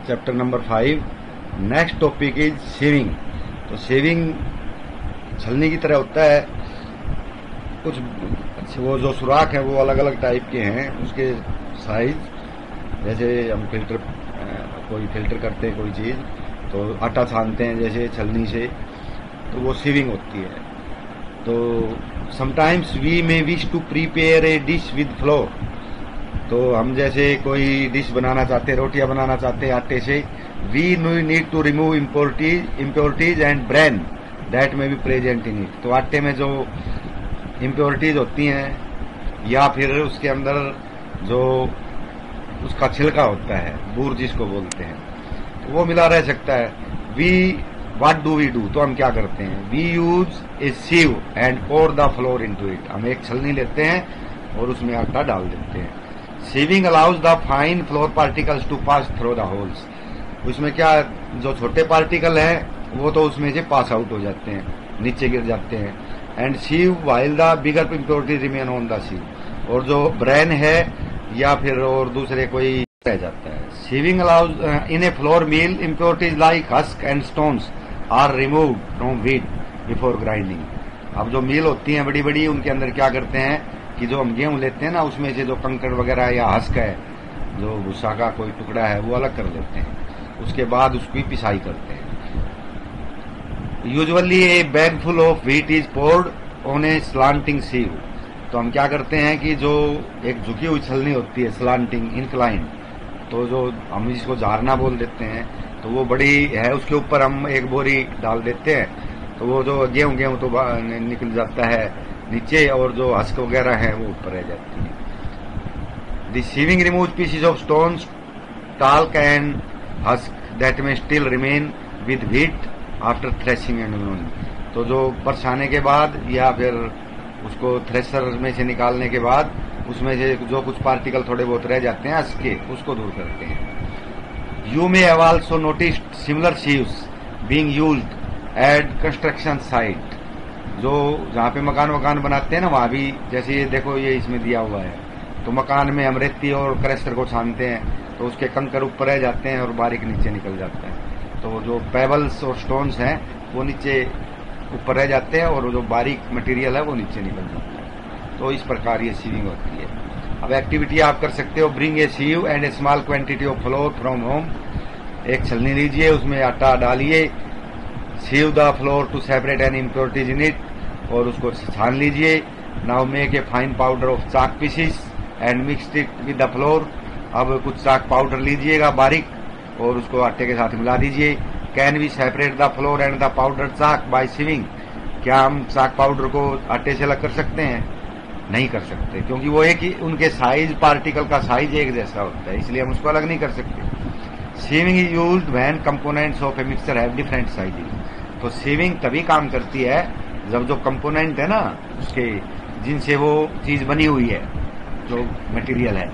Chapter number 5। Next topic is shaving. तो shaving छलनी की तरह होता है। कुछ वो जो सुराख है वो अलग अलग टाइप के हैं, उसके साइज, जैसे हम कोई फिल्टर करते हैं कोई चीज़, तो आटा छानते हैं जैसे छलनी से, तो वो शेविंग होती है। तो sometimes we may wish to prepare a dish with flour. तो हम जैसे कोई डिश बनाना चाहते हैं, रोटियां बनाना चाहते हैं आटे से, we need to remove impurities and bran that may be present in it. तो आटे में जो इम्प्योरिटीज होती हैं या फिर उसके अंदर जो उसका छिलका होता है, बूर जिसको बोलते हैं, तो वो मिला रह सकता है। व्हाट डू वी डू, तो हम क्या करते हैं, we use a sieve and pour the flour into it. हम एक छलनी लेते हैं और उसमें आटा डाल देते हैं। Sieving allows the fine flour particles to pass through the holes. उसमें क्या, जो छोटे पार्टिकल हैं वो तो उसमें से पास आउट हो जाते हैं, नीचे गिर जाते हैं। And sieve while the bigger impurities remain on the sieve. और जो ब्रेन है या फिर और दूसरे कोई रह जाता है। Sieving allows in a flour meal impurities like husk and stones are removed from wheat before grinding. अब जो मील होती हैं बड़ी बड़ी, उनके अंदर क्या करते हैं कि जो हम गेहूं लेते हैं ना, उसमें से जो कंकड़ वगैरह या हस्क है, जो भूसा का कोई टुकड़ा है, वो अलग कर लेते हैं। उसके बाद उसकी पिसाई करते हैं। Usually a bag full of wheat is poured on a slanting sieve. तो हम क्या करते हैं कि जो एक झुकी हुई छलनी होती है, स्लांटिंग इंक्लाइन, तो जो हम इसको झारना बोल देते हैं, तो वो बड़ी है, उसके ऊपर हम एक बोरी डाल देते हैं। तो वो जो गेहूं तो निकल जाता है नीचे, और जो हस्क वगैरह है वो ऊपर रह जाती है। The sieving remove pieces of stones, टाल्क and husk that may still remain with wheat after threshing and winnowing. तो जो परछाने के बाद या फिर उसको थ्रेशर में से निकालने के बाद उसमें से जो कुछ पार्टिकल थोड़े बहुत रह जाते हैं हस्क के, उसको दूर करते हैं। You may have also noticed similar sheaves being used at construction site। जो जहाँ पे मकान बनाते हैं ना, वहाँ भी जैसे ये देखो, ये इसमें दिया हुआ है, तो मकान में हम रेती और क्रशर को छानते हैं, तो उसके कंकर ऊपर रह जाते हैं और बारीक नीचे निकल जाता है। तो जो पेबल्स और स्टोन्स हैं वो नीचे ऊपर रह जाते हैं, और जो बारीक मटेरियल है वो नीचे निकल जाता है। तो इस प्रकार ये सीविंग होती है। अब एक्टिविटी आप कर सकते हो, bring a sieve and a small quantity of flour from home. एक छलनी लीजिए, उसमें आटा डालिए, sieve the flour to separate any impurities in it, और उसको छान लीजिए। Now make a fine powder of chalk pieces and mix it with the flour. अब कुछ चाक पाउडर लीजिएगा बारीक, और उसको आटे के साथ मिला दीजिए। Can we separate the flour and the powder chalk by sieving. क्या हम चाक पाउडर को आटे से अलग कर सकते हैं? नहीं कर सकते, क्योंकि वो एक ही, उनके साइज, पार्टिकल का साइज एक जैसा होता है, इसलिए हम उसको अलग नहीं कर सकते। Sieving is used when components of a mixture have different sizes. तो सीविंग तभी काम करती है जब जो कंपोनेंट है ना उसके, जिनसे वो चीज बनी हुई है, जो मटेरियल है,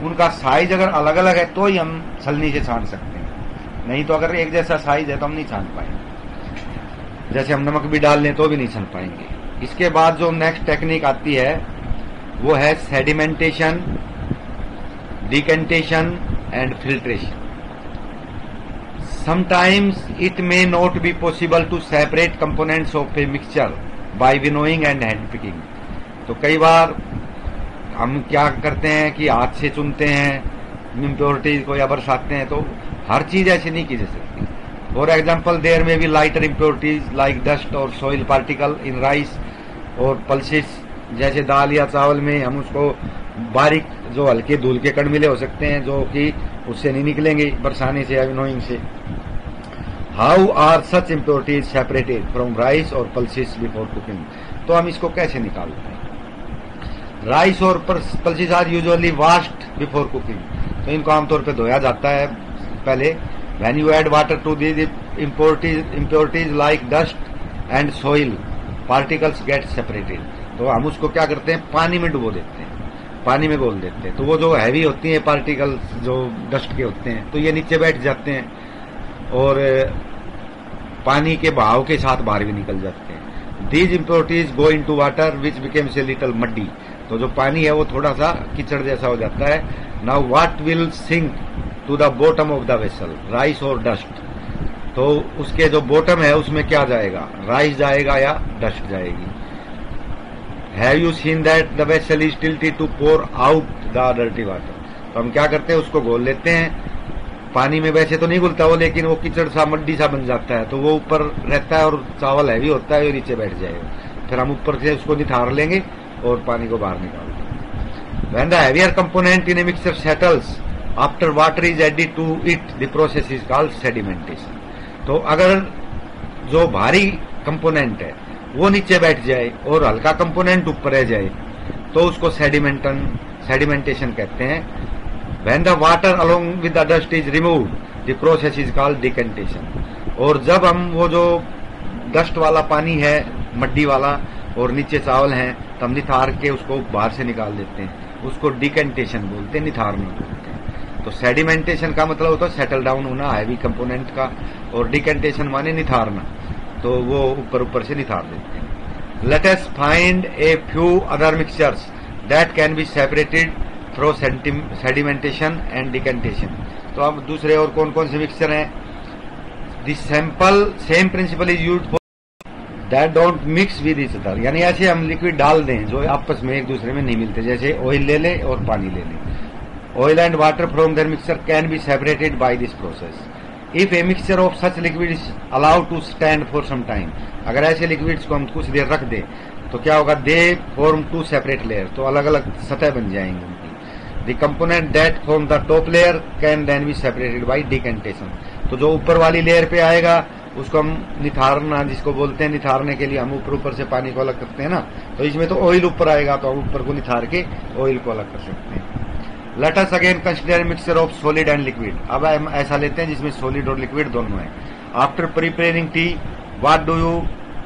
उनका साइज अगर अलग अलग है तो ही हम छलनी से छान सकते हैं। नहीं तो अगर एक जैसा साइज है तो हम नहीं छान पाएंगे। जैसे हम नमक भी डाल लें तो भी नहीं छान पाएंगे। इसके बाद जो नेक्स्ट टेक्निक आती है वो है sedimentation, decantation and filtration. Sometimes it may not be possible to separate components of a mixture by winnowing and hand picking। तो कई बार हम क्या करते हैं कि हाथ से चुनते हैं इम्प्योरिटीज को या बरसाते हैं, तो हर चीज ऐसे नहीं की जा सकती। फॉर एग्जाम्पल, देयर में भी लाइटर इम्प्योरिटीज लाइक डस्ट और सॉइल पार्टिकल इन राइस और पल्सेस। जैसे दाल या चावल में हम उसको बारीक, जो हल्के धूल के कण मिले हो सकते हैं, जो कि उससे नहीं निकलेंगे बरसाने से या विनोइंग से। How are such impurities separated from rice और पल्सेस बिफोर कुकिंग। तो हम इसको कैसे निकालते हैं? राइस और pulses are usually washed before cooking. तो इनको आमतौर पर धोया जाता है पहले। When you add water to these impurities like dust and soil, particles get separated. तो हम उसको क्या करते हैं, पानी में डुबो देते हैं, पानी में घोल देते हैं। तो वो जो हैवी होती हैं पार्टिकल्स, जो डस्ट के होते हैं, तो ये नीचे बैठ जाते हैं और पानी के बहाव के साथ बाहर भी निकल जाते हैं। These impurities go into water which becomes a little muddy. तो जो पानी है वो थोड़ा सा कीचड़ जैसा हो जाता है। Now what will sink to the bottom of the vessel, rice और डस्ट। तो उसके जो बॉटम है उसमें क्या जाएगा, राइस जाएगा या डस्ट जाएगी। Have you seen that the vessel is tilted to pour out the dirty water. तो हम क्या करते हैं, उसको घोल लेते हैं पानी में, वैसे तो नहीं घुलता वो, लेकिन वो कीचड़ सा मड्डी सा बन जाता है, तो वो ऊपर रहता है और चावल हैवी होता है, वो नीचे बैठ जाएगा। फिर हम ऊपर से उसको निथार लेंगे और पानी को बाहर निकाल देंगे। When the heavier component in a mixture settles after water is added to it, the process is called sedimentation. तो अगर जो भारी कंपोनेंट है वो नीचे बैठ जाए और हल्का कंपोनेंट ऊपर रह जाए तो उसको सेडिमेंटेशन कहते हैं। When the water along with the dust is removed, the process is called decantation. और जब हम वो जो डस्ट वाला पानी है मड्डी वाला और नीचे चावल हैं, तो हम निथार के उसको बाहर से निकाल देते हैं, उसको डिकेंटेशन बोलते हैं, निथारना बोलते हैं। तो सेडिमेंटेशन का मतलब होता है सेटल डाउन होना हैवी कंपोनेंट का, और डिकेंटेशन माने निथारना, तो वो ऊपर ऊपर से निथार देते हैं। Let us find a few other mixtures that can be separated through sedimentation and decantation. तो अब दूसरे और कौन कौन से मिक्सचर हैं। This sample same principle is used for that don't mix with each other, यानी ऐसे हम लिक्विड डाल दें जो आपस में एक दूसरे में नहीं मिलते, जैसे ऑयल ले लें और पानी ले लें। Oil and water from their mixture can be separated by this process. If a mixture of such liquid is allowed to stand for some time, अगर ऐसे लिक्विड्स को हम कुछ देर रख दें तो क्या होगा, they form two separate layer, तो अलग अलग सतह बन जाएंगे उनकी। The component that form the top layer can then be separated by decantation. तो जो ऊपर वाली लेयर पे आएगा उसको हम निथारना जिसको बोलते हैं, निथारने के लिए हम ऊपर से पानी को अलग करते हैं ना, तो इसमें तो ऑयल ऊपर आएगा तो हम ऊपर को निथार के ऑयल को अलग कर सकते हैं। Let us again consider mixture of solid and liquid. अब हम ऐसा लेते हैं जिसमें सॉलिड और लिक्विड दोनों है। After preparing tea what do you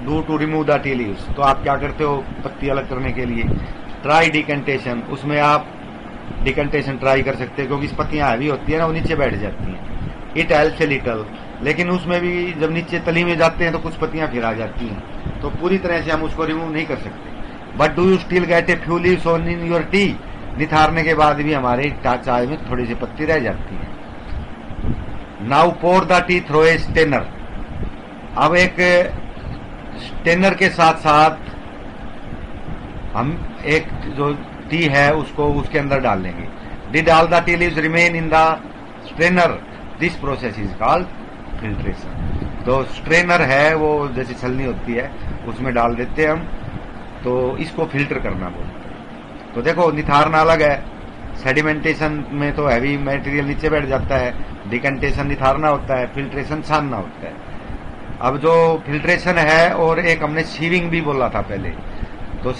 do to remove the tea leaves, तो आप क्या करते हो पत्ती अलग करने के लिए, ट्राई डिकेंटेशन, उसमें आप डिकेंटेशन ट्राई कर सकते हैं क्योंकि इस पत्तियां हैवी होती है ना, वो नीचे बैठ जाती हैं। इट हेल्प्स ए लिटल, लेकिन उसमें भी जब नीचे तली में जाते हैं तो कुछ पत्तियां फिर आ जाती हैं, तो पूरी तरह से हम उसको रिमूव नहीं कर सकते। But do you still get a few leaves on in your tea, निथारने के बाद भी हमारे चाय में थोड़ी सी पत्ती रह जाती है। Now pour the tea through a strainer. अब एक स्टेनर के साथ साथ हम एक जो टी है उसको उसके अंदर डाल लेंगे। Did all the tea leaves remain in the strainer, this process is called filtration. तो स्ट्रेनर है वो जैसे छलनी होती है उसमें डाल देते हैं हम, तो इसको फिल्टर करना बोलते हैं। तो देखो निथारना अलग है, सेडिमेंटेशन में तो हैवी मटेरियल नीचे बैठ जाता है, डिकेंटेशन निथारना होता है, फिल्ट्रेशन छानना होता है। अब जो फिल्ट्रेशन है और एक हमने सीविंग भी बोला था पहले, तो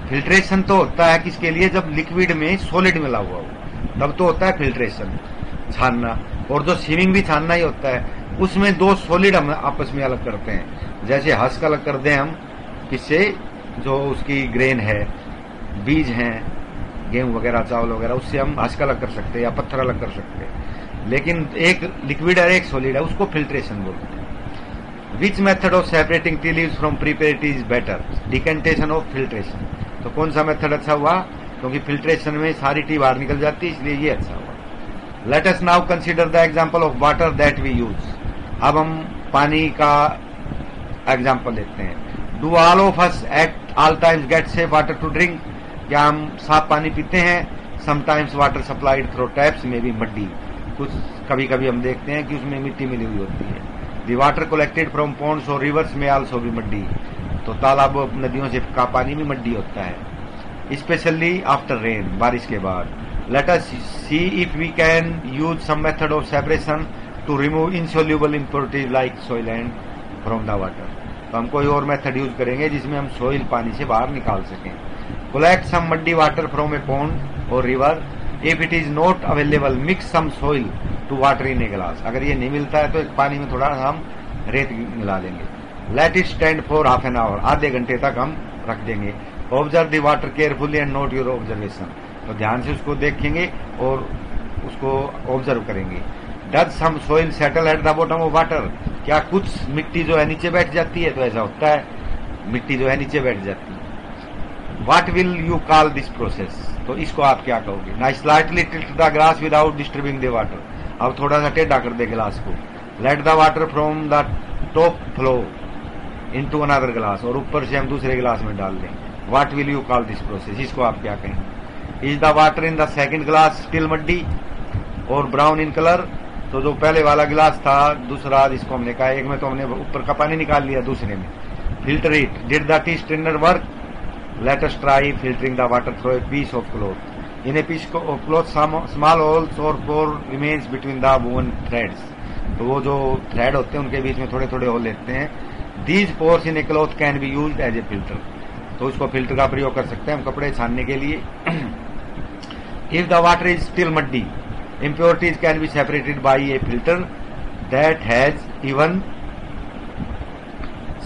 फिल्ट्रेशन तो होता है किसके लिए, जब लिक्विड में सॉलिड मिला हुआ हो तब तो होता है फिल्ट्रेशन छानना, और जो सीविंग भी छानना ही होता है। उसमें दो सॉलिड हम आपस में अलग करते हैं, जैसे हस्क अलग कर दें हम किससे, जो उसकी ग्रेन है, बीज हैं गेहूं वगैरह चावल वगैरह, उससे हम हस्क अलग कर सकते हैं या पत्थर अलग कर सकते हैं। लेकिन एक लिक्विड है एक सॉलिड है, उसको फिल्ट्रेशन बोलते हैं। Which method of separating tea leaves from prepared T is better, decantation of filtration. तो कौन सा मेथड अच्छा हुआ, क्योंकि फिल्ट्रेशन में सारी टी बाहर निकल जाती है, इसलिए ये अच्छा हुआ। Let us now consider the example of water that we use. अब हम पानी का एग्जांपल लेते हैं। Do all of us at all times get safe water to drink, क्या हम साफ पानी पीते हैं। Sometimes water supplied through taps में भी मड्डी, कुछ कभी कभी हम देखते हैं कि उसमें मिट्टी मिली हुई होती है। The water collected from ponds और रिवर्स में आल्सो भी मड्डी, तो तालाब नदियों से का पानी भी मड्डी होता है, स्पेशली आफ्टर रेन, बारिश के बाद। Let us see if we can use some method of separation to remove insoluble impurities like soil and from the water. तो हम कोई और मेथड यूज करेंगे जिसमें हम सॉइल पानी से बाहर निकाल सकें। Collect some muddy water from a pond और river, if it is not available mix some soil to water in a glass. अगर ये नहीं मिलता है तो एक पानी में थोड़ा हम रेत मिला लेंगे। Let it stand for half an hour, आधे घंटे तक हम रख देंगे। Observe the water carefully and note your observation, तो ध्यान से उसको देखेंगे और उसको ऑब्जर्व करेंगे। Does some soil settle at the bottom of water, क्या कुछ मिट्टी जो है नीचे बैठ जाती है, तो ऐसा होता है मिट्टी जो है नीचे बैठ जाती है। What will you call this process, तो इसको आप क्या कहोगे। ना slightly tilt the grass without disturbing the water, अब थोड़ा सा टेढ़ा कर दे गिलास को। Let the water from the top flow into another glass, और ऊपर से हम दूसरे गिलास में डाल दें। What will you call this process, इसको आप क्या कहें। Is the water in the second glass still muddy और ब्राउन इन कलर, तो जो पहले वाला गिलास था, दूसरा जिसको हमने कहा, एक में तो हमने ऊपर का पानी निकाल लिया, दूसरे में filter it. Did the tea strainer work, let us try filtering the water through a piece of cloth. In a piece of cloth small holes और pore remains between the woven threads, तो वो जो thread होते हैं उनके बीच में थोड़े थोड़े होल लेते हैं। These pores in a cloth can be used as a filter, तो उसको फिल्टर का प्रयोग कर सकते हैं हम कपड़े छानने के लिए। If the water is still muddy, impurities can be separated by a filter that has even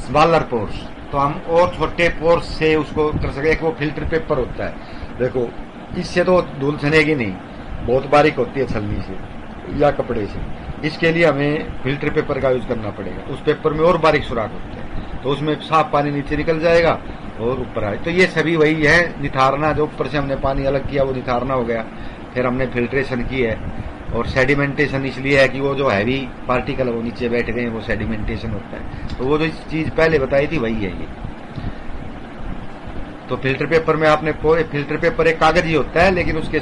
smaller pores, तो हम और छोटे पोर्स से उसको कर सके। एक वो फिल्टर पेपर होता है, देखो इससे तो धूल छनेगी नहीं, बहुत बारीक होती है छलनी से या कपड़े से, इसके लिए हमें फिल्टर पेपर का यूज करना पड़ेगा। उस पेपर में और बारीक सुराख होते हैं, तो उसमें साफ पानी नीचे निकल जाएगा और ऊपर आए। तो ये सभी वही है, निथारना, जो ऊपर से हमने पानी अलग किया वो निथारना हो गया। फिर हमने फिल्ट्रेशन की है, और सेडिमेंटेशन इसलिए है कि वो जो हैवी पार्टिकल वो नीचे बैठ गए, वो सेडिमेंटेशन होता है। तो वो जो चीज पहले बताई थी वही है ये। तो फिल्टर पेपर में आपने, फिल्टर पेपर एक कागज ही होता है, लेकिन उसके